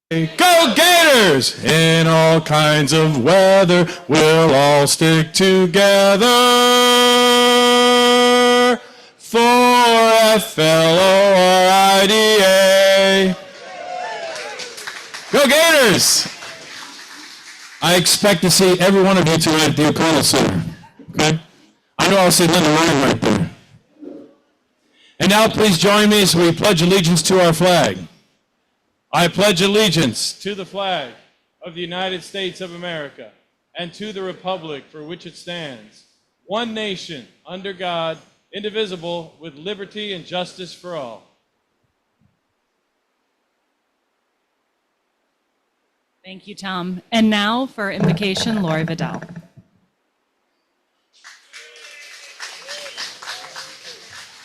Go Gators! In all kinds of weather, we'll all stick together for FLORIDA. Go Gators! I expect to see every one of you tonight at the O'Connell Center. Okay? I know I'll see Linda Ryan right there. And now please join me as we pledge allegiance to our flag. I pledge allegiance to the flag of the United States of America and to the republic for which it stands, one nation, under God, indivisible, with liberty and justice for all. Thank you, Tom. And now for invocation, Lori Vidal.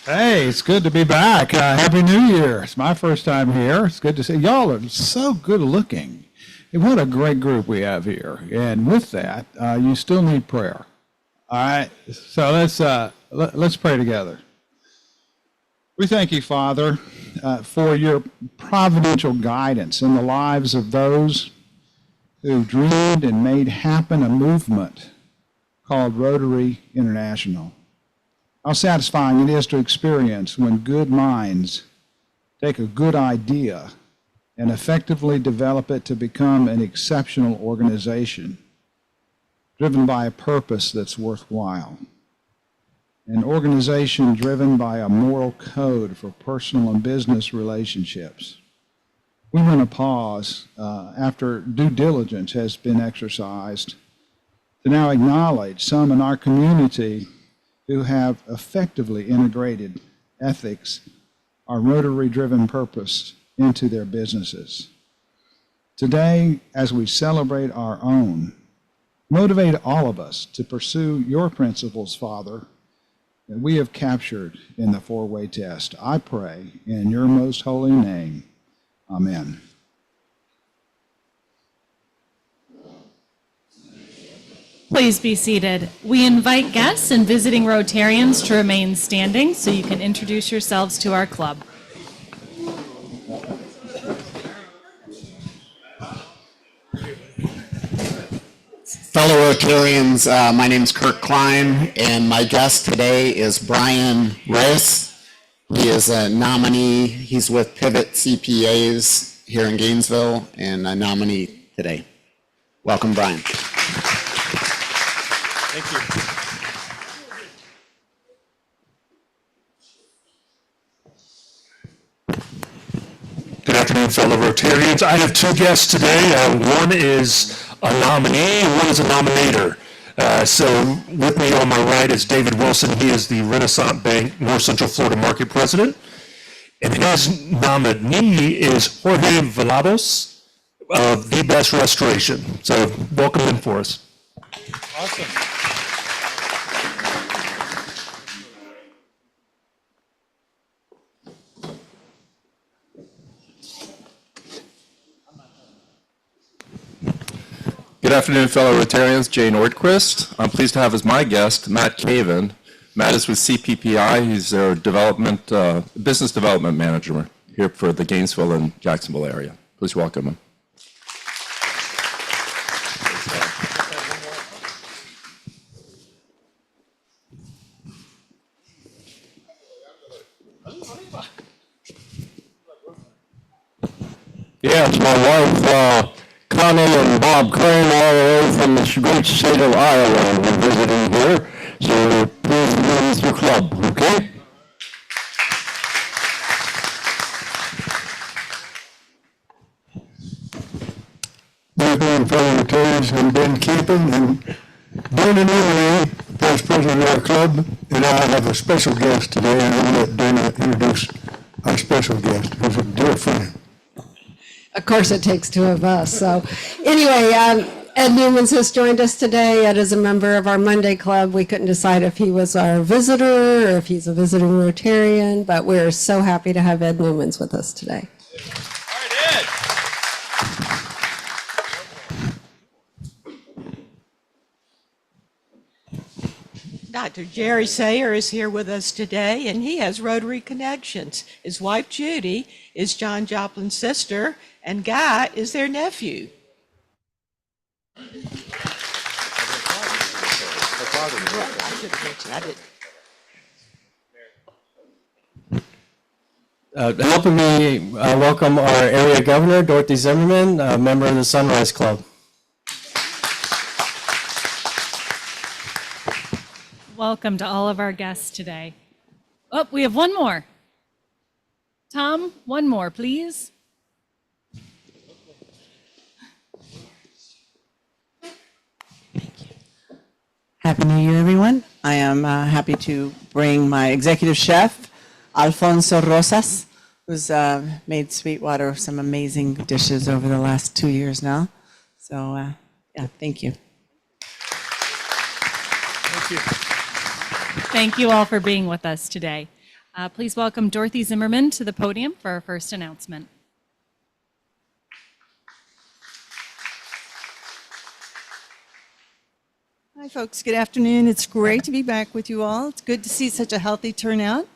Hey, it's good to be back. Happy New Year. It's my first time here. It's good to see y'all are so good looking. And what a great group we have here. And with that, you still need prayer. All right. So let's pray together. We thank you, Father, for your providential guidance in the lives of those who dreamed and made happen a movement called Rotary International. How satisfying it is to experience when good minds take a good idea and effectively develop it to become an exceptional organization driven by a purpose that's worthwhile. An organization driven by a moral code for personal and business relationships. We want to pause after due diligence has been exercised to now acknowledge some in our community who have effectively integrated ethics, our Rotary-driven purpose, into their businesses. Today, as we celebrate our own, motivate all of us to pursue your principles, Father, that we have captured in the four-way test. I pray in your most holy name. Amen. Please be seated. We invite guests and visiting Rotarians to remain standing so you can introduce yourselves to our club. Fellow Rotarians, my name is Kirk Klein, and my guest today is Brian Riss. He is a nominee. He's with Pivot CPAs here in Gainesville, and a nominee today. Welcome, Brian. Thank you. Good afternoon, fellow Rotarians. I have two guests today. One is a nominee, and one is a nominator. So with me on my right is David Wilson. He is the Renaissance Bank North Central Florida Market President. And his nominee is Jorge Villalobos of The Best Restoration. So welcome in for us. Awesome. Good afternoon, fellow Rotarians. Jay Nordquist. I'm pleased to have as my guest Matt Caven. Matt is with CPPI. He's their business development manager here for the Gainesville and Jacksonville area. Please welcome him. Yes, my wife, Connie and Bob Crane, all the way from the great state of Iowa, we're visiting here. So please be with your club, okay? Good afternoon, fellow Rotarians. I'm Ben Keepin, and Ben and Emily, Vice President of our club, and I have a special guest today, and I'm going to let Dana introduce our special guest, who's a dear friend. Of course, it takes two of us. So anyway, Ed Newmans has joined us today. Ed is a member of our Monday Club. We couldn't decide if he was our visitor or if he's a visiting Rotarian, but we're so happy to have Ed Newmans with us today. All right, Ed. Dr. Jerry Sayer is here with us today, and he has Rotary connections. His wife, Judy, is John Joplin's sister, and Guy is their nephew. I should have mentioned, I didn't. Helping me welcome our area governor, Dorothy Zimmerman, a member of the Sunrise Club. Welcome to all of our guests today. Oh, we have one more. Tom, one more, please. Happy New Year, everyone. I am happy to bring my executive chef, Alfonso Rosas, who's made Sweetwater some amazing dishes over the last 2 years now. So, yeah, thank you. Thank you. Thank you all for being with us today. Please welcome Dorothy Zimmerman to the podium for our first announcement. Hi, folks. Good afternoon. It's great to be back with you all. It's good to see such a healthy turnout.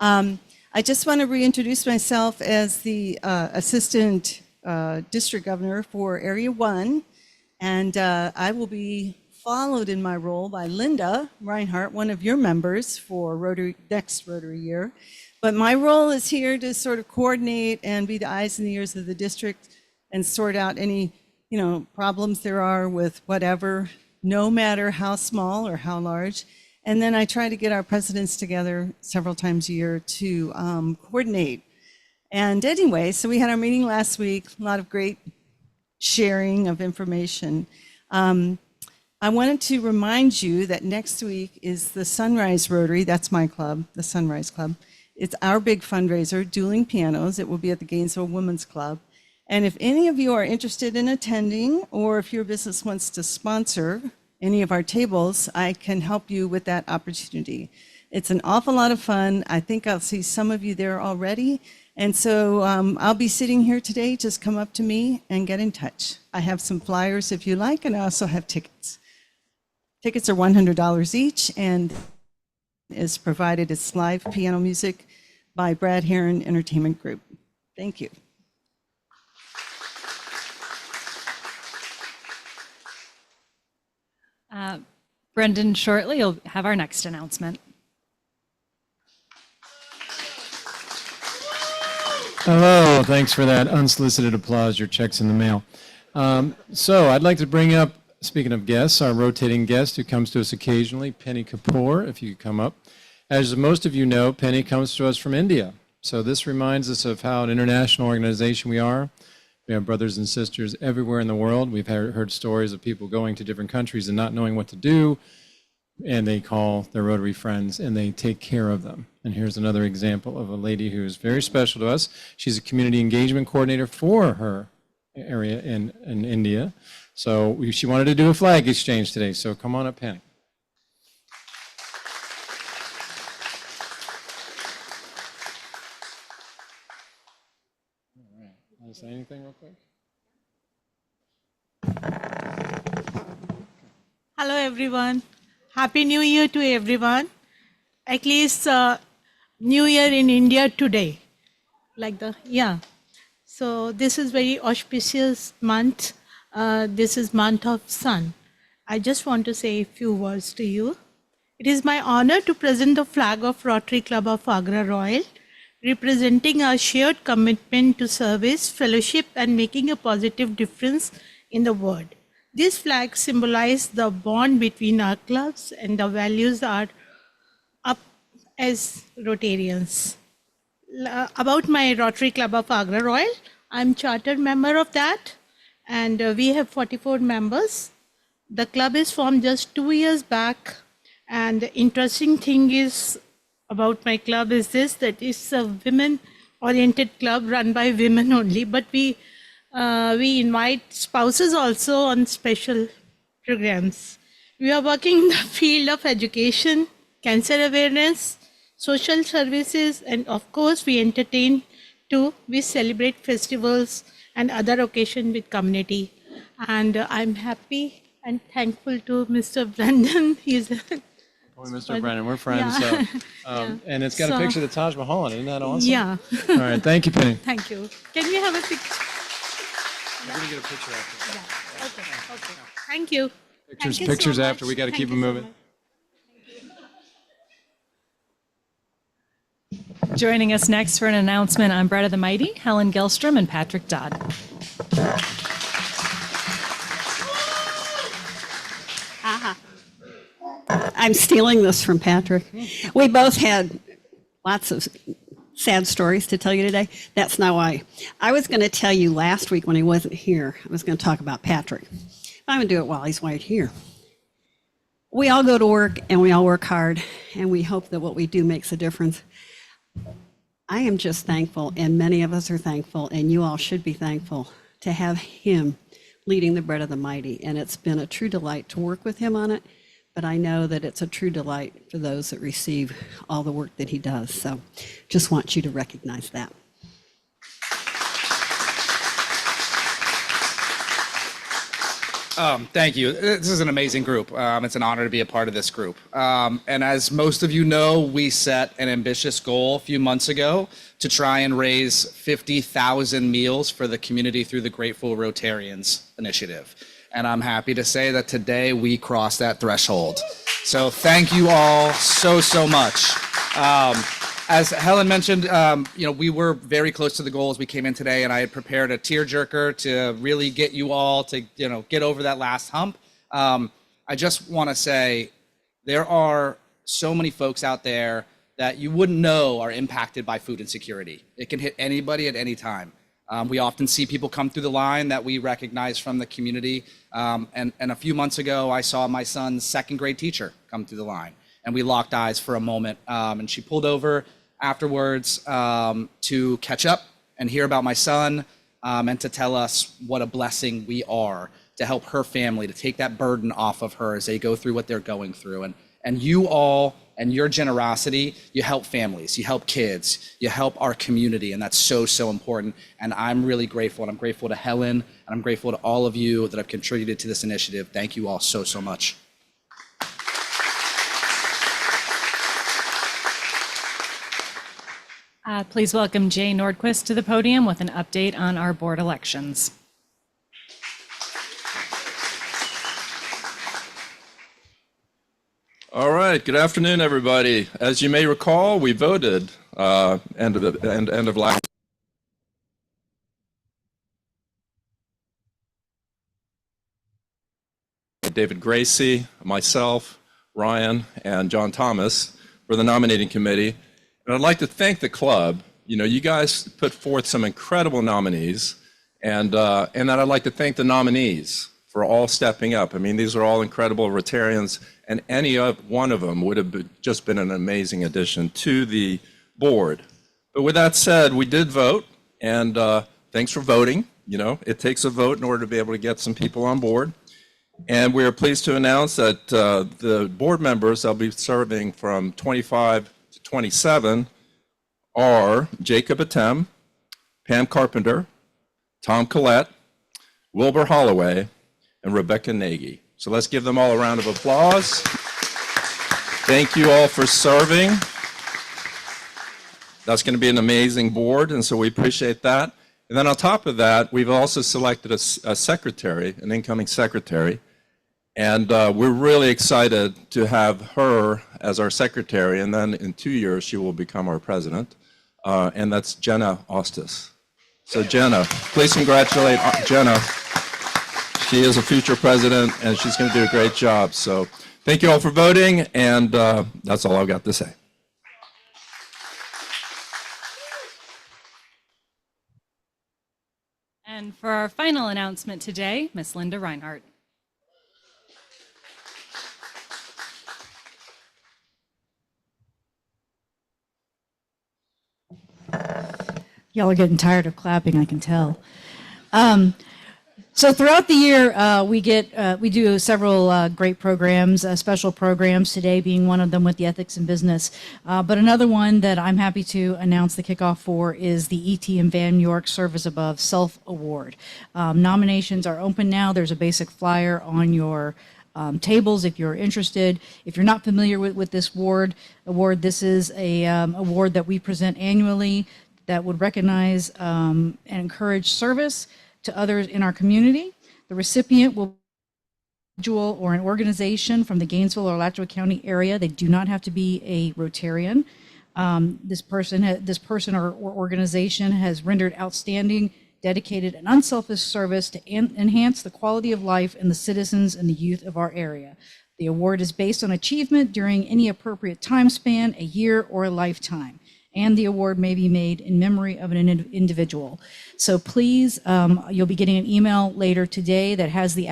I just want to reintroduce myself as the Assistant District Governor for Area 1, and I will be followed in my role by Linda Reinhardt, one of your members for next Rotary year. But my role is here to sort of coordinate and be the eyes and the ears of the district and sort out any, problems there are with whatever, no matter how small or how large. And then I try to get our presidents together several times a year to coordinate. And anyway, so we had our meeting last week, a lot of great sharing of information. I wanted to remind you that next week is the Sunrise Rotary. That's my club, the Sunrise Club. It's our big fundraiser, Dueling Pianos. It will be at the Gainesville Women's Club. And if any of you are interested in attending, or if your business wants to sponsor any of our tables, I can help you with that opportunity. It's an awful lot of fun. I think I'll see some of you there already. And so I'll be sitting here today. Just come up to me and get in touch. I have some flyers if you like, and I also have tickets. Tickets are $100 each, and is provided. It's live piano music by Brad Heron Entertainment Group. Thank you. Brendan shortly will have our next announcement. Hello, thanks for that unsolicited applause. Your check's in the mail. So I'd like to bring up, speaking of guests, our rotating guest who comes to us occasionally, Penny Kapoor, if you could come up. As most of you know, Penny comes to us from India. So this reminds us of how an international organization we are. We have brothers and sisters everywhere in the world. We've heard stories of people going to different countries and not knowing what to do, and they call their Rotary friends and they take care of them. And here's another example of a lady who is very special to us. She's a community engagement coordinator for her area in India. So she wanted to do a flag exchange today. So come on up, Penny. All right. Want to say anything real quick? Hello, everyone. Happy New Year to everyone. At least New Year in India today. So this is very auspicious month. This is month of sun. I just want to say a few words to you. It is my honor to present the flag of Rotary Club of Agra Royal, representing our shared commitment to service, fellowship, and making a positive difference in the world. This flag symbolizes the bond between our clubs and the values are up as Rotarians. About my Rotary Club of Agra Royal, I'm chartered member of that, and we have 44 members. The club is formed just 2 years back, and the interesting thing is about my club is this, that it's a women-oriented club run by women only, but we invite spouses also on special programs. We are working in the field of education, cancer awareness, social services, and of course we entertain too. We celebrate festivals and other occasions with community. And I'm happy and thankful to Mr. Brendan. He's Mr. Brennan, we're friends. Yeah. And it's got a So- picture of the Taj Mahal on it. Isn't that awesome? Yeah. All right. Thank you, Penny. Thank you. Can we have a picture? We're going to get a picture after. Yeah. Okay. Thank you. Pictures, Thank you so pictures after. much. We got to Thank keep you them so moving. much. Joining us next for an announcement on Bread of the Mighty, Helen Gilstrom and Patrick Dodd. I'm stealing this from Patrick. We both had lots of sad stories to tell you today. That's not why. I was going to tell you last week when he wasn't here, I was going to talk about Patrick. I'm going to do it while he's right here. We all go to work and we all work hard and we hope that what we do makes a difference. I am just thankful, and many of us are thankful, and you all should be thankful to have him leading the Bread of the Mighty. And it's been a true delight to work with him on it. But I know that it's a true delight for those that receive all the work that he does. So just want you to recognize that. Thank you. This is an amazing group. It's an honor to be a part of this group. And as most of you know, we set an ambitious goal a few months ago to try and raise 50,000 meals for the community through the Grateful Rotarians initiative. And I'm happy to say that today we crossed that threshold. So thank you all so much. As Helen mentioned, we were very close to the goal as we came in today, and I had prepared a tearjerker to really get you all to, get over that last hump. I just want to say there are so many folks out there that you wouldn't know are impacted by food insecurity. It can hit anybody at any time. We often see people come through the line that we recognize from the community. And a few months ago, I saw my son's second grade teacher come through the line, and we locked eyes for a moment. And she pulled over afterwards to catch up and hear about my son and to tell us what a blessing we are to help her family, to take that burden off of her as they go through what they're going through. And you all and your generosity, you help families, you help kids, you help our community, and that's so important. And I'm really grateful, and I'm grateful to Helen, and I'm grateful to all of you that have contributed to this initiative. Thank you all so much. Please welcome Jay Nordquist to the podium with an update on our board elections. All right, good afternoon, everybody. As you may recall, we voted end of last. David Gracie, myself, Ryan, and John Thomas for the nominating committee. And I'd like to thank the club. You guys put forth some incredible nominees, and then I'd like to thank the nominees for all stepping up. I mean, these are all incredible Rotarians, and any one of them would have just been an amazing addition to the board. But with that said, we did vote, and thanks for voting. It takes a vote in order to be able to get some people on board. And we are pleased to announce that the board members that'll be serving from 25 to 27 are Jacob Atem, Pam Carpenter, Tom Collette, Wilbur Holloway, and Rebecca Nagy. So let's give them all a round of applause. Thank you all for serving. That's going to be an amazing board, and so we appreciate that. And then on top of that, we've also selected a secretary, an incoming secretary, and we're really excited to have her as our secretary, and then in 2 years, she will become our president, and that's Jenna Ostis. So Jenna, please congratulate Jenna. She is a future president, and she's going to do a great job. So thank you all for voting, and that's all I've got to say. And for our final announcement today, Miss Linda Reinhardt. Y'all are getting tired of clapping, I can tell. So throughout the year, we do several great programs, special programs, today being one of them with the Ethics in Business. But another one that I'm happy to announce the kickoff for is the E.T. and Van York Service Above Self Award. Nominations are open now. There's a basic flyer on your tables if you're interested. If you're not familiar with this award, this is a award that we present annually that would recognize and encourage service to others in our community. The recipient will individual or an organization from the Gainesville or Alachua County area. They do not have to be a Rotarian. This person or organization has rendered outstanding, dedicated, and unselfish service to enhance the quality of life in the citizens and the youth of our area. The award is based on achievement during any appropriate time span, a year or a lifetime, and the award may be made in memory of an individual. So please, you'll be getting an email later today that has the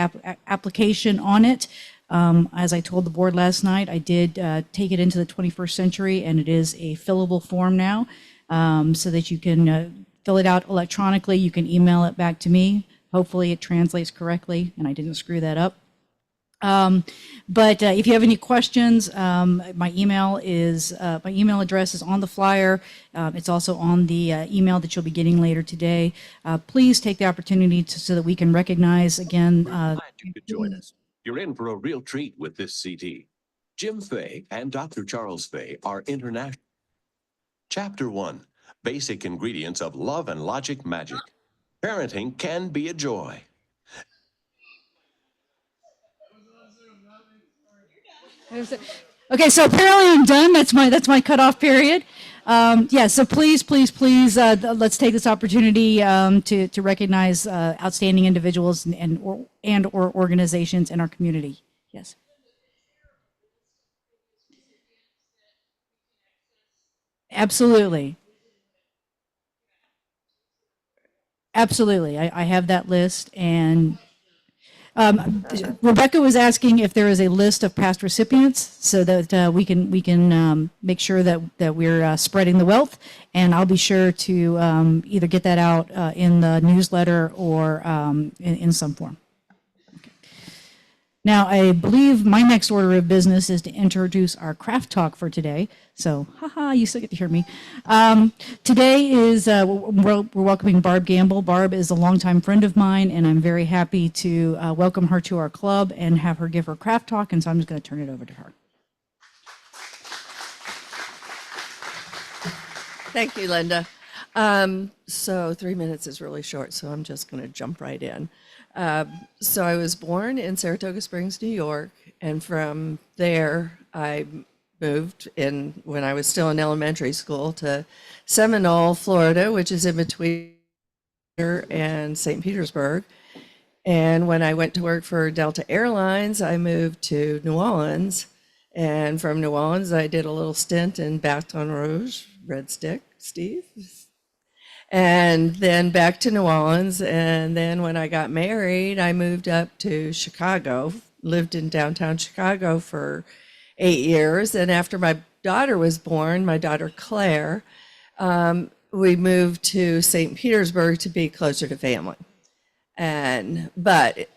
application on it. As I told the board last night, I did take it into the 21st century, and it is a fillable form now, so that you can fill it out electronically. You can email it back to me. Hopefully it translates correctly and I didn't screw that up. But if you have any questions, my email address is on the flyer. It's also on the email that you'll be getting later today. Please take the opportunity so that we can recognize again. Glad you could join us. You're in for a real treat with this CD. Jim Fay and Dr. Charles Fay are international. Chapter 1, Basic Ingredients of Love and Logic Magic. Parenting can be a joy. Okay, so apparently I'm done. That's my cutoff period. Yeah, so please, let's take this opportunity to recognize outstanding individuals and or organizations in our community. Yes. Absolutely. Absolutely. I have that list, and Rebecca was asking if there is a list of past recipients so that we can make sure that we're spreading the wealth, and I'll be sure to either get that out in the newsletter or in some form. Now, I believe my next order of business is to introduce our craft talk for today. So, haha, you still get to hear me. Today is, we're welcoming Barb Gamble. Barb is a longtime friend of mine, and I'm very happy to welcome her to our club and have her give her craft talk, and so I'm just going to turn it over to her. Thank you, Linda. So 3 minutes is really short, so I'm just going to jump right in. So I was born in Saratoga Springs, New York, and from there I moved in when I was still in elementary school to Seminole, Florida, which is in between here and St. Petersburg. And when I went to work for Delta Airlines, I moved to New Orleans. And from New Orleans, I did a little stint in Baton Rouge, Red Stick, Steve. And then back to New Orleans. And then when I got married, I moved up to Chicago, lived in downtown Chicago for 8 years. And after my daughter was born, my daughter Claire, we moved to St. Petersburg to be closer to family. But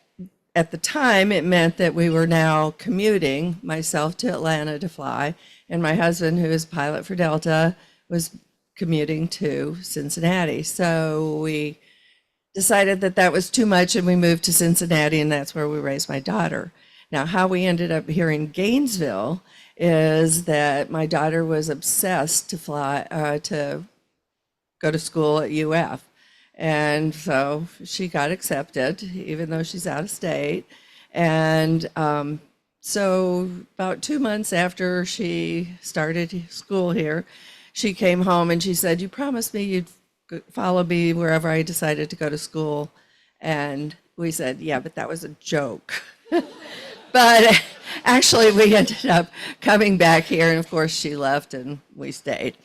at the time, it meant that we were now commuting, myself to Atlanta to fly, and my husband, who is a pilot for Delta, was commuting to Cincinnati. So we decided that that was too much, and we moved to Cincinnati, and that's where we raised my daughter. Now, how we ended up here in Gainesville is that my daughter was obsessed to fly to go to school at UF. And so she got accepted, even though she's out of state. And so about 2 months after she started school here, she came home and she said, "You promised me you'd follow me wherever I decided to go to school." And we said, "Yeah, but that was a joke." But actually, we ended up coming back here, and of course, she left and we stayed.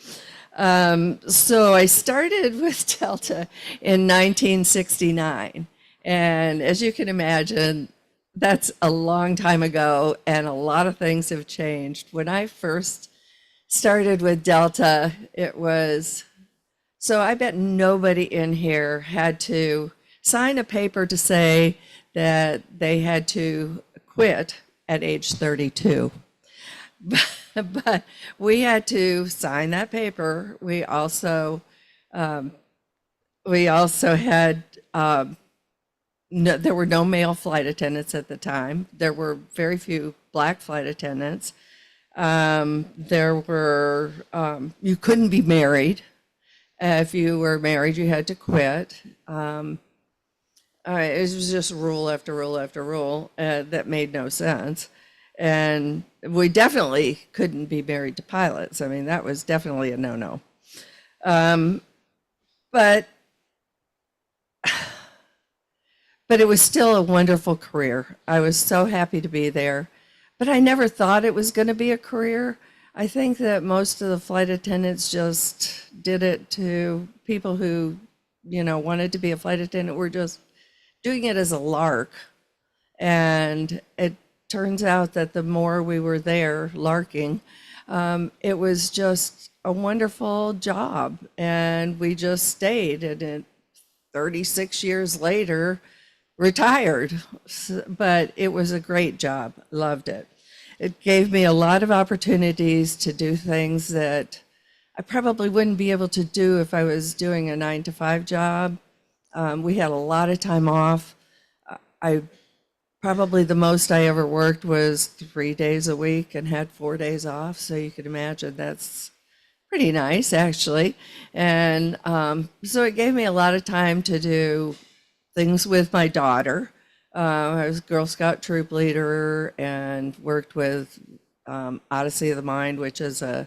So I started with Delta in 1969. And as you can imagine, that's a long time ago, and a lot of things have changed. When I first started with Delta, it was, so I bet nobody in here had to sign a paper to say that they had to quit at age 32. But we had to sign that paper. We also had no, there were no male flight attendants at the time. There were very few black flight attendants. There were, you couldn't be married. If you were married, you had to quit. It was just rule after rule after rule that made no sense. And we definitely couldn't be married to pilots. I mean, that was definitely a no-no. But it was still a wonderful career. I was so happy to be there. But I never thought it was going to be a career. I think that most of the flight attendants just did it to people who, wanted to be a flight attendant, were just doing it as a lark. And it turns out that the more we were there larking, it was just a wonderful job. And we just stayed. And 36 years later, retired. But it was a great job. Loved it. It gave me a lot of opportunities to do things that I probably wouldn't be able to do if I was doing a 9-to-5 job. We had a lot of time off. Probably the most I ever worked was 3 days a week and had 4 days off. So you could imagine that's pretty nice, actually. And so it gave me a lot of time to do things with my daughter. I was Girl Scout troop leader and worked with Odyssey of the Mind, which is a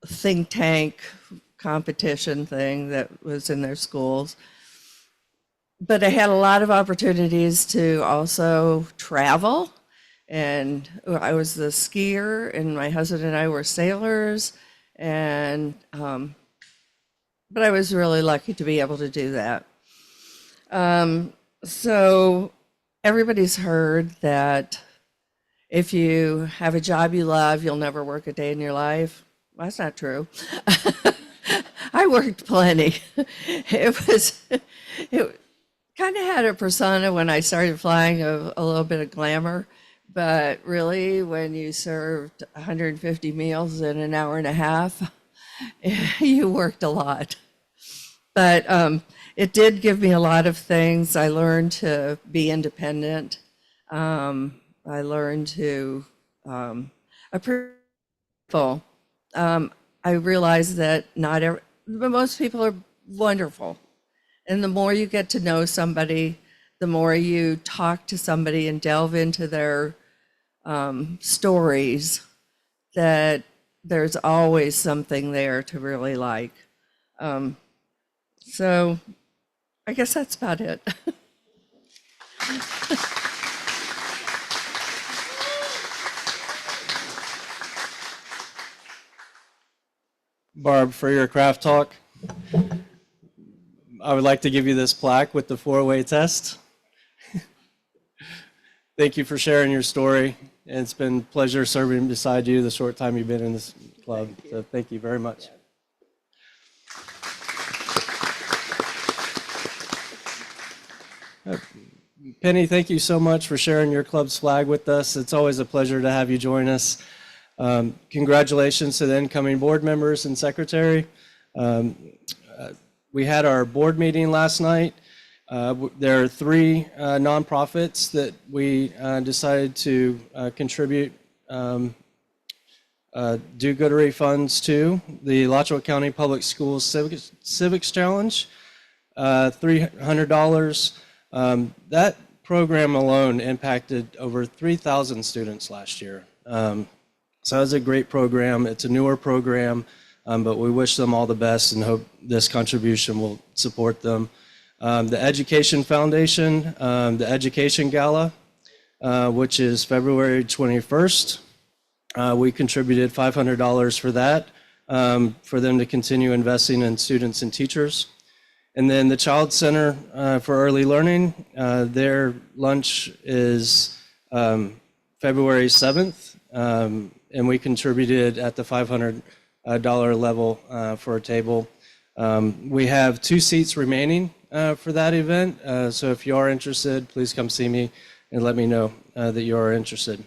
think tank competition thing that was in their schools. But I had a lot of opportunities to also travel. And I was the skier, and my husband and I were sailors. And but I was really lucky to be able to do that. So everybody's heard that if you have a job you love, you'll never work a day in your life. Well, that's not true. I worked plenty. It kind of had a persona when I started flying of a little bit of glamour, but really when you served 150 meals in an hour and a half, you worked a lot. But it did give me a lot of things. I learned to be independent. I learned to appreciate people. I realized that but most people are wonderful. And the more you get to know somebody, the more you talk to somebody and delve into their stories, that there's always something there to really like. So I guess that's about it. Barb, for your craft talk, I would like to give you this plaque with the 4-way test. Thank you for sharing your story. And it's been a pleasure serving beside you the short time you've been in this club. So thank you very much. Penny, thank you so much for sharing your club's flag with us. It's always a pleasure to have you join us. Congratulations to the incoming board members and secretary. We had our board meeting last night. There are 3 nonprofits that we decided to contribute do-goodery funds to. The Alachua County Public Schools Civics Challenge, $300. That program alone impacted over 3,000 students last year. So it's a great program. It's a newer program, but we wish them all the best and hope this contribution will support them. The Education Foundation, the Education Gala, which is February 21st. We contributed $500 for that, for them to continue investing in students and teachers. And then the Child Center for Early Learning, their lunch is February 7th, and we contributed at the $500 level for a table. We have 2 seats remaining for that event, so if you are interested, please come see me and let me know that you are interested.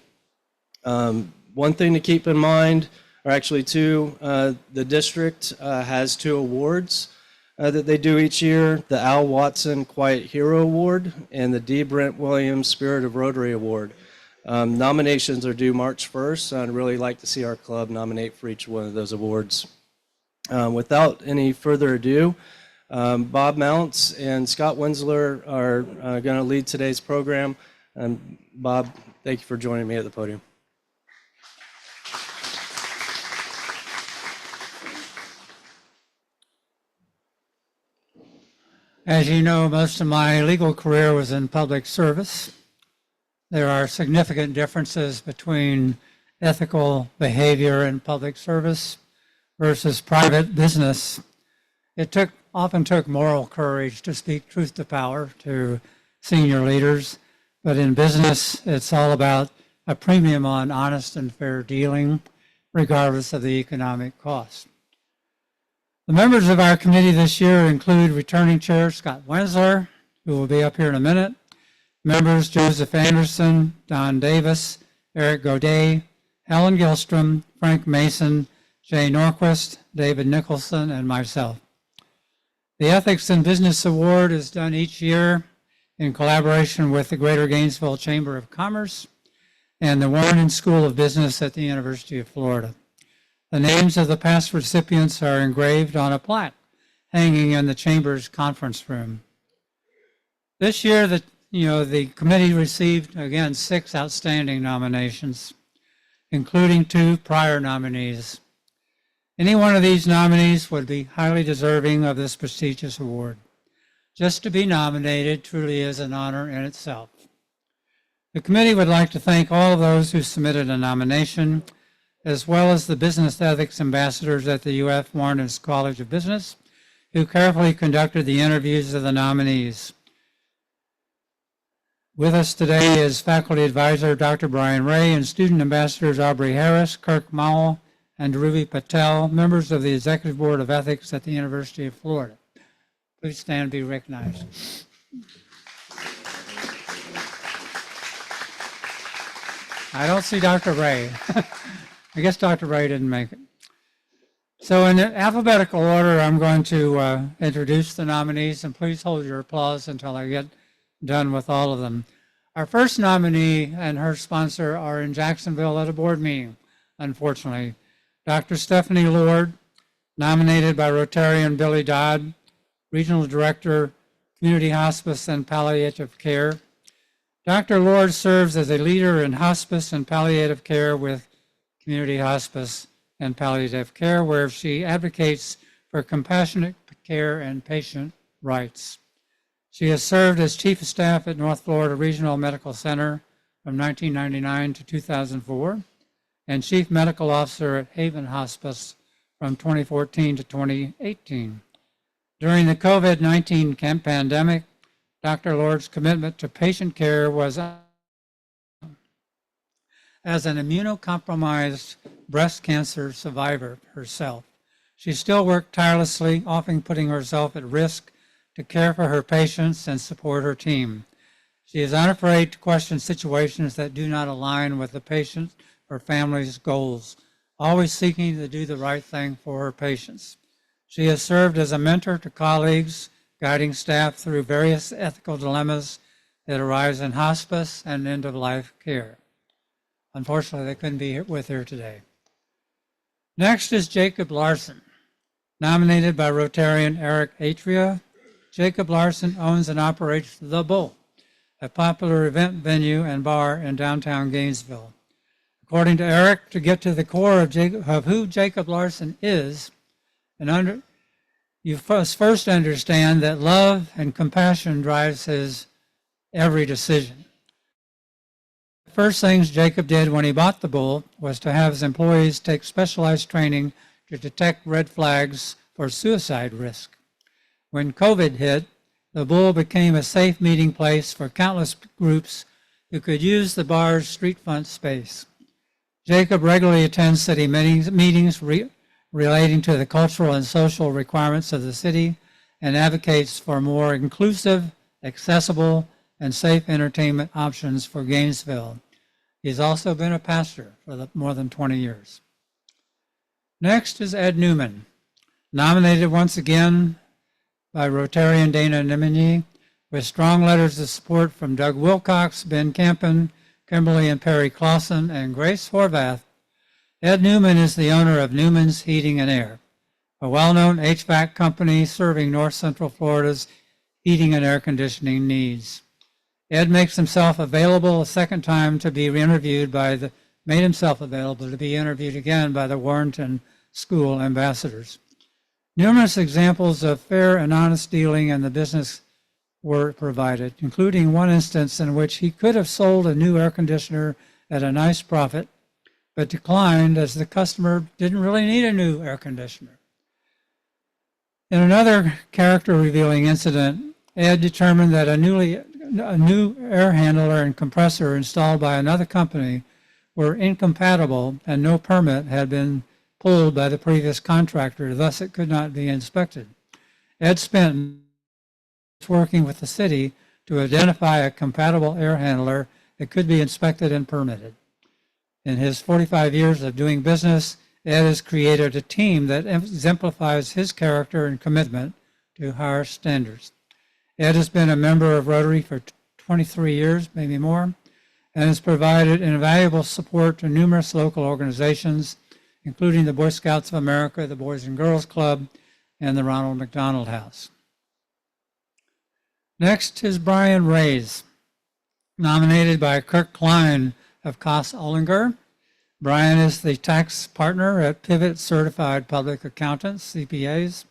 One thing to keep in mind, or actually 2, the district has 2 awards that they do each year, the Al Watson Quiet Hero Award and the D. Brent Williams Spirit of Rotary Award. Nominations are due March 1st, so I'd really like to see our club nominate for each one of those awards. Without any further ado, Bob Mounts and Scott Winzeler are going to lead today's program. Bob, thank you for joining me at the podium. As you know, most of my legal career was in public service. There are significant differences between ethical behavior in public service versus private business. It often took moral courage to speak truth to power to senior leaders, but in business, it's all about a premium on honest and fair dealing, regardless of the economic cost. The members of our committee this year include returning chair Scott Winzeler, who will be up here in a minute, members Joseph Anderson, Don Davis, Eric Godet, Helen Gilstrom, Frank Mason, Jay Norquist, David Nicholson, and myself. The Ethics in Business Award is done each year in collaboration with the Greater Gainesville Chamber of Commerce and the Warren School of Business at the University of Florida. The names of the past recipients are engraved on a plaque hanging in the Chamber's conference room. This year, the committee received, again, 6 outstanding nominations, including 2 prior nominees. Any one of these nominees would be highly deserving of this prestigious award. Just to be nominated truly is an honor in itself. The committee would like to thank all of those who submitted a nomination, as well as the business ethics ambassadors at the UF Warren College of Business, who carefully conducted the interviews of the nominees. With us today is faculty advisor Dr. Brian Ray and student ambassadors Aubrey Harris, Kirk Mowell, and Ruby Patel, members of the Executive Board of Ethics at the University of Florida. Please stand and be recognized. I don't see Dr. Ray. I guess Dr. Ray didn't make it. So in alphabetical order, I'm going to introduce the nominees, and please hold your applause until I get done with all of them. Our first nominee and her sponsor are in Jacksonville at a board meeting, unfortunately. Dr. Stephanie Lord, nominated by Rotarian Billy Dodd, Regional Director, Community Hospice and Palliative Care. Dr. Lord serves as a leader in hospice and palliative care with Community Hospice and Palliative Care, where she advocates for compassionate care and patient rights. She has served as Chief of Staff at North Florida Regional Medical Center from 1999 to 2004, and Chief Medical Officer at Haven Hospice from 2014 to 2018. During the COVID-19 pandemic, Dr. Lord's commitment to patient care was as an immunocompromised breast cancer survivor herself. She still worked tirelessly, often putting herself at risk to care for her patients and support her team. She is unafraid to question situations that do not align with the patient or family's goals, always seeking to do the right thing for her patients. She has served as a mentor to colleagues, guiding staff through various ethical dilemmas that arise in hospice and end-of-life care. Unfortunately, they couldn't be with her today. Next is Jacob Larson, nominated by Rotarian Eric Atria. Jacob Larson owns and operates The Bull, a popular event venue and bar in downtown Gainesville. According to Eric, to get to the core of who Jacob Larson is, you first understand that love and compassion drives his every decision. The first things Jacob did when he bought the Bull was to have his employees take specialized training to detect red flags for suicide risk. When COVID hit, the Bull became a safe meeting place for countless groups who could use the bar's street front space. Jacob regularly attends city meetings relating to the cultural and social requirements of the city and advocates for more inclusive, accessible, and safe entertainment options for Gainesville. He's also been a pastor for more than 20 years. Next is Ed Newman, nominated once again by Rotarian Dana Nimini, with strong letters of support from Doug Wilcox, Ben Campen, Kimberly and Perry Clausen, and Grace Horvath. Ed Newman is the owner of Newman's Heating and Air, a well-known HVAC company serving North Central Florida's heating and air conditioning needs. Ed makes himself available a second time to be interviewed made himself available to be interviewed again by the Warrenton School ambassadors. Numerous examples of fair and honest dealing in the business were provided, including one instance in which he could have sold a new air conditioner at a nice profit, but declined as the customer didn't really need a new air conditioner. In another character-revealing incident, Ed determined that a new air handler and compressor installed by another company were incompatible and no permit had been pulled by the previous contractor, thus it could not be inspected. Ed spent working with the city to identify a compatible air handler that could be inspected and permitted. In his 45 years of doing business, Ed has created a team that exemplifies his character and commitment to higher standards. Ed has been a member of Rotary for 23 years, maybe more, and has provided invaluable support to numerous local organizations, including the Boy Scouts of America, the Boys and Girls Club, and the Ronald McDonald House. Next is Brian Reyes, nominated by Kirk Klein of Koss Ollinger. Brian is the tax partner at Pivot Certified Public Accountants, CPAs.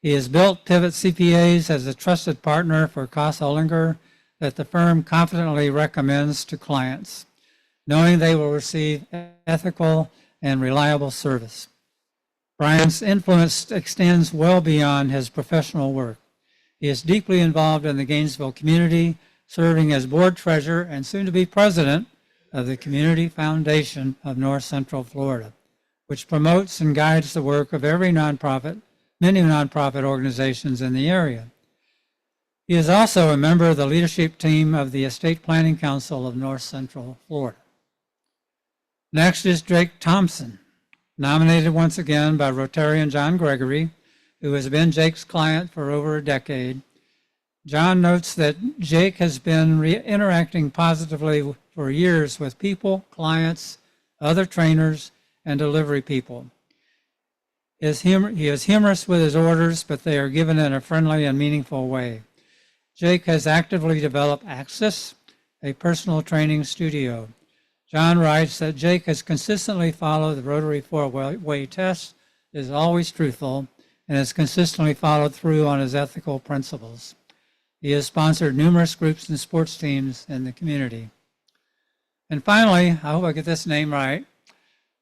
He has built Pivot CPAs as a trusted partner for Koss Ollinger that the firm confidently recommends to clients, knowing they will receive ethical and reliable service. Brian's influence extends well beyond his professional work. He is deeply involved in the Gainesville community, serving as board treasurer and soon to be president of the Community Foundation of North Central Florida, which promotes and guides the work of many nonprofit organizations in the area. He is also a member of the leadership team of the Estate Planning Council of North Central Florida. Next is Drake Thompson, nominated once again by Rotarian John Gregory, who has been Jake's client for over a decade. John notes that Jake has been interacting positively for years with people, clients, other trainers, and delivery people. He is humorous with his orders, but they are given in a friendly and meaningful way. Jake has actively developed Axis, a personal training studio. John writes that Jake has consistently followed the Rotary four-way test, is always truthful, and has consistently followed through on his ethical principles. He has sponsored numerous groups and sports teams in the community. And finally, I hope I get this name right,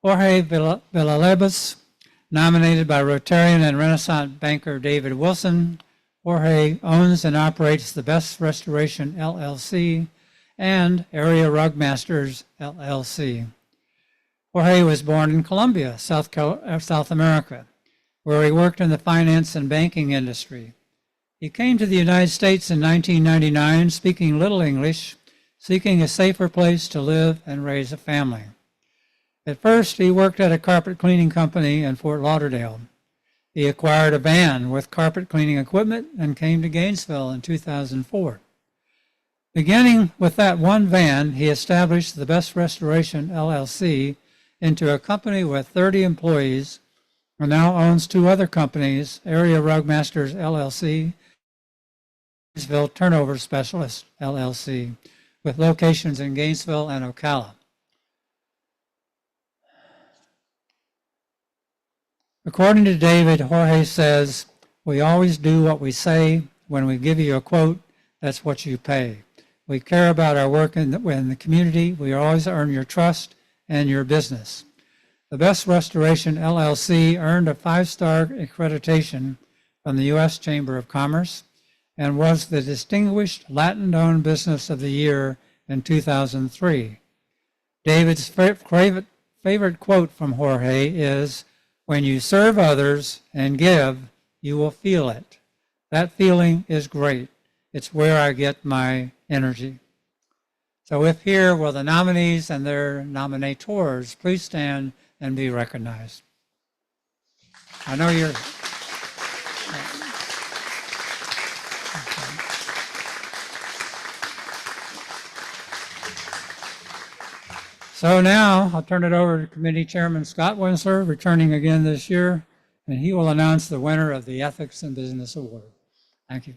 Jorge Villalobos, nominated by Rotarian and Renaissance banker David Wilson. Jorge owns and operates the Best Restoration LLC and Area Rug Masters LLC. Jorge was born in Colombia, South America, where he worked in the finance and banking industry. He came to the United States in 1999, speaking little English, seeking a safer place to live and raise a family. At first, he worked at a carpet cleaning company in Fort Lauderdale. He acquired a van with carpet cleaning equipment and came to Gainesville in 2004. Beginning with that one van, he established the Best Restoration LLC into a company with 30 employees and now owns two other companies, Area Rug Masters LLC, Gainesville Turnover Specialist LLC, with locations in Gainesville and Ocala. According to David, Jorge says, "We always do what we say. When we give you a quote, that's what you pay. We care about our work in the community. We always earn your trust and your business." The Best Restoration LLC earned a 5-star accreditation from the U.S. Chamber of Commerce and was the Distinguished Latin-Owned Business of the Year in 2003. David's favorite quote from Jorge is, "When you serve others and give, you will feel it. That feeling is great. It's where I get my energy." So if here will the nominees and their nominators please stand and be recognized. I know you're... So now I'll turn it over to Committee Chairman Scott Winzeler, returning again this year, and he will announce the winner of the Ethics in Business Award. Thank you.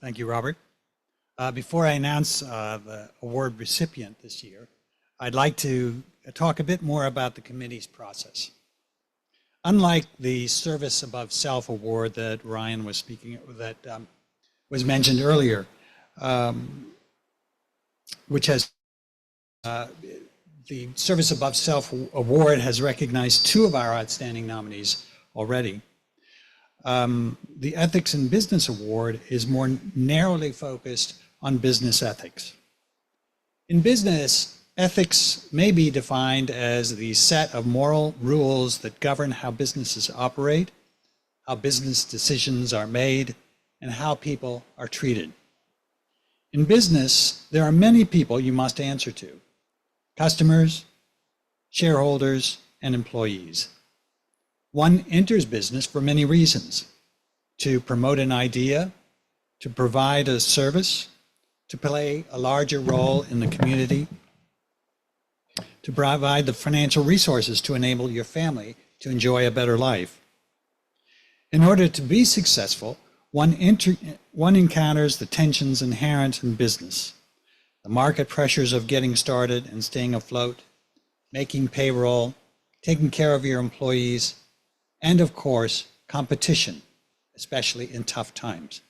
Thank you, Robert. Before I announce the award recipient this year, I'd like to talk a bit more about the committee's process. Unlike the Service Above Self Award that Ryan was speaking of, that was mentioned earlier, which has the Service Above Self Award has recognized 2 of our outstanding nominees already. The Ethics in Business Award is more narrowly focused on business ethics. In business, ethics may be defined as the set of moral rules that govern how businesses operate, how business decisions are made, and how people are treated. In business, there are many people you must answer to: customers, shareholders, and employees. One enters business for many reasons: to promote an idea, to provide a service, to play a larger role in the community, to provide the financial resources to enable your family to enjoy a better life. In order to be successful, one encounters the tensions inherent in business: the market pressures of getting started and staying afloat, making payroll, taking care of your employees, and of course, competition, especially in tough times.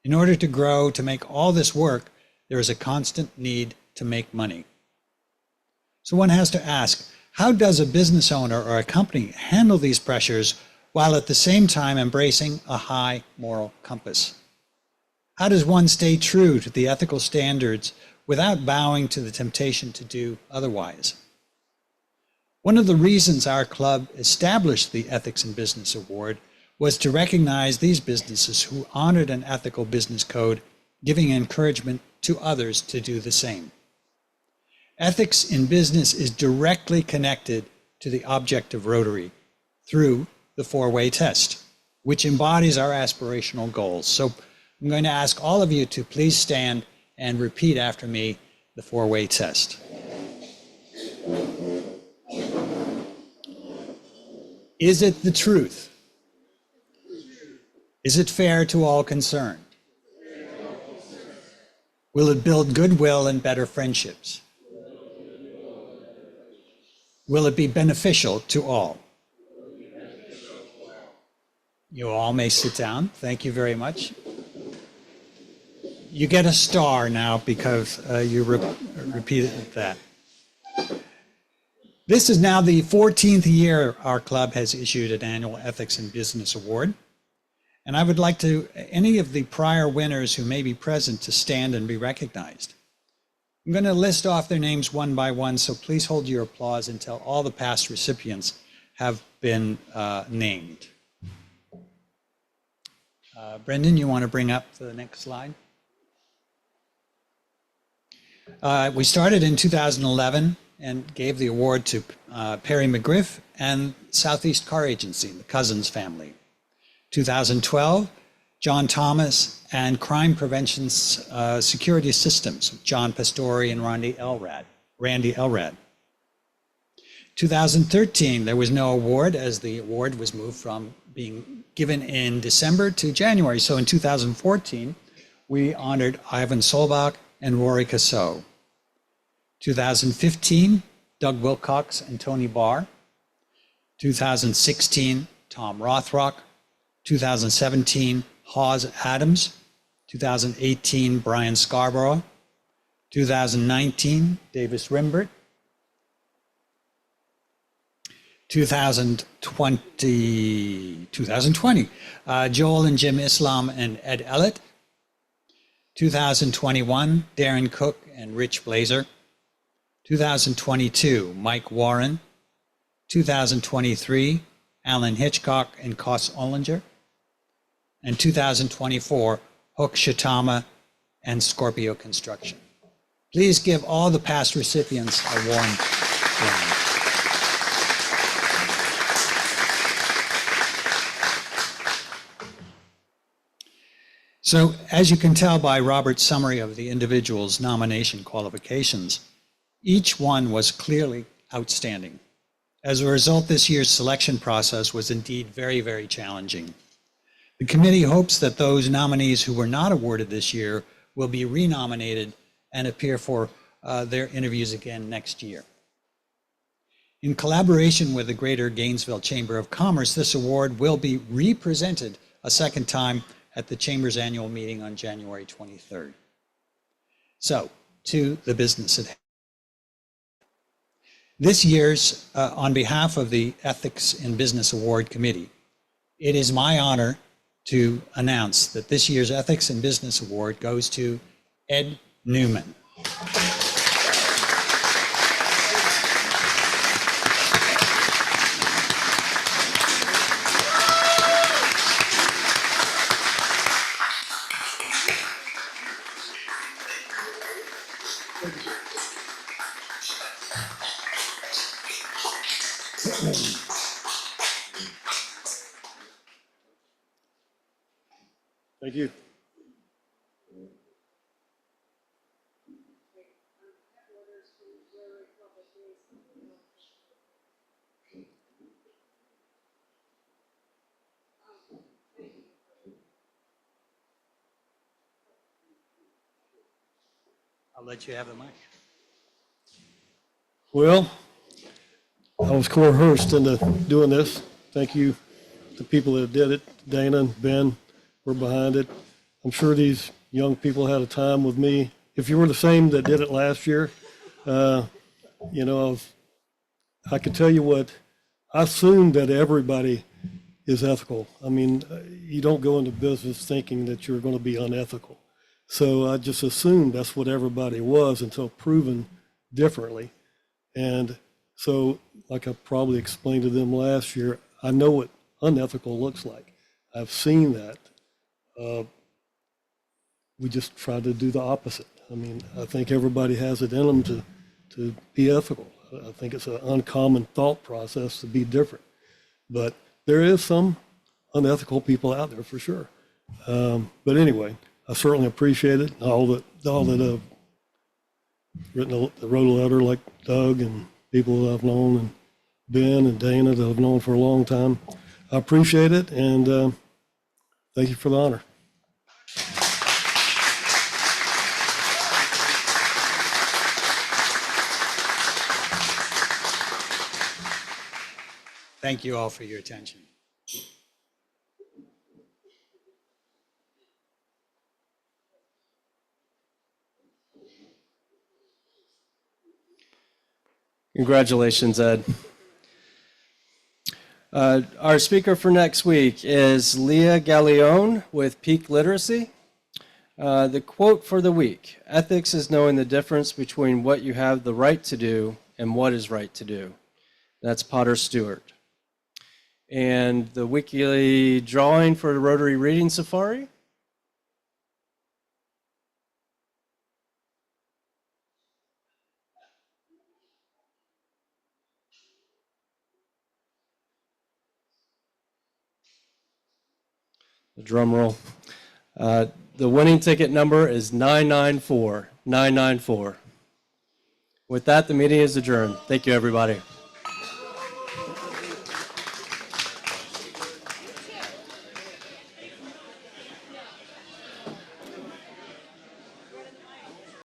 In order to grow, to make all this work, there is a constant need to make money. So one has to ask, how does a business owner or a company handle these pressures while at the same time embracing a high moral compass? How does one stay true to the ethical standards without bowing to the temptation to do otherwise? One of the reasons our club established the Ethics in Business Award was to recognize these businesses who honored an ethical business code, giving encouragement to others to do the same. Ethics in business is directly connected to the object of Rotary through the 4-way test, which embodies our aspirational goals. So I'm going to ask all of you to please stand and repeat after me the 4-way test. Is it the truth? Is it fair to all concerned? Will it build goodwill and better friendships? Will it be beneficial to all? You all may sit down. Thank you very much. You get a star now because you repeated that. This is now the 14th year our club has issued an annual Ethics in Business Award. And I would like any of the prior winners who may be present to stand and be recognized. I'm going to list off their names one by one, so please hold your applause until all the past recipients have been named. Brendan, you want to bring up the next slide? We started in 2011 and gave the award to Perry McGriff and Southeast Car Agency, the Cousins family. 2012, John Thomas and Crime Prevention Security Systems, John Pastore and Randy Elrad. 2013, there was no award as the award was moved from being given in December to January. So in 2014, we honored Ivan Solbach and Rory Cassot. 2015, Doug Wilcox and Tony Barr. 2016, Tom Rothrock. 2017, Hawes Adams. 2018, Brian Scarborough. 2019, Davis Rimbert. 2020, Joel and Jim Islam and Ed Ellett. 2021, Darren Cook and Rich Blazer. 2022, Mike Warren. 2023, Alan Hitchcock and Cos Ollinger. And 2024, Hook Shitama and Scorpio Construction. Please give all the past recipients a warm round. So as you can tell by Robert's summary of the individual's nomination qualifications, each one was clearly outstanding. As a result, this year's selection process was indeed very, very challenging. The committee hopes that those nominees who were not awarded this year will be renominated and appear for their interviews again next year. In collaboration with the Greater Gainesville Chamber of Commerce, this award will be represented a second time at the Chamber's annual meeting on January 23rd. So, to the business at hand. This year's, on behalf of the Ethics in Business Award Committee, it is my honor to announce that this year's Ethics in Business Award goes to Ed Newman. Thank you. I'll let you have the mic. Well, I was coerced into doing this. Thank you to people that did it. Dana and Ben were behind it. I'm sure these young people had a time with me. If you were the same that did it last year, you know, I could tell you what, I assume that everybody is ethical. I mean, you don't go into business thinking that you're going to be unethical. So I just assumed that's what everybody was until proven differently. And so, like I probably explained to them last year, I know what unethical looks like. I've seen that. We just try to do the opposite. I mean, I think everybody has it in them to be ethical. I think it's an uncommon thought process to be different. But there is some unethical people out there for sure. But anyway, I certainly appreciate it. All that have wrote a letter, like Doug and people that I've known, and Ben and Dana that I've known for a long time. I appreciate it, and thank you for the honor. Thank you all for your attention. Congratulations, Ed. Our speaker for next week is Leah Gallione with Peak Literacy. The quote for the week: ethics is knowing the difference between what you have the right to do and what is right to do. That's Potter Stewart. And the weekly drawing for the Rotary Reading Safari. The drum roll. The winning ticket number is 994. 994. With that, the meeting is adjourned. Thank you, everybody.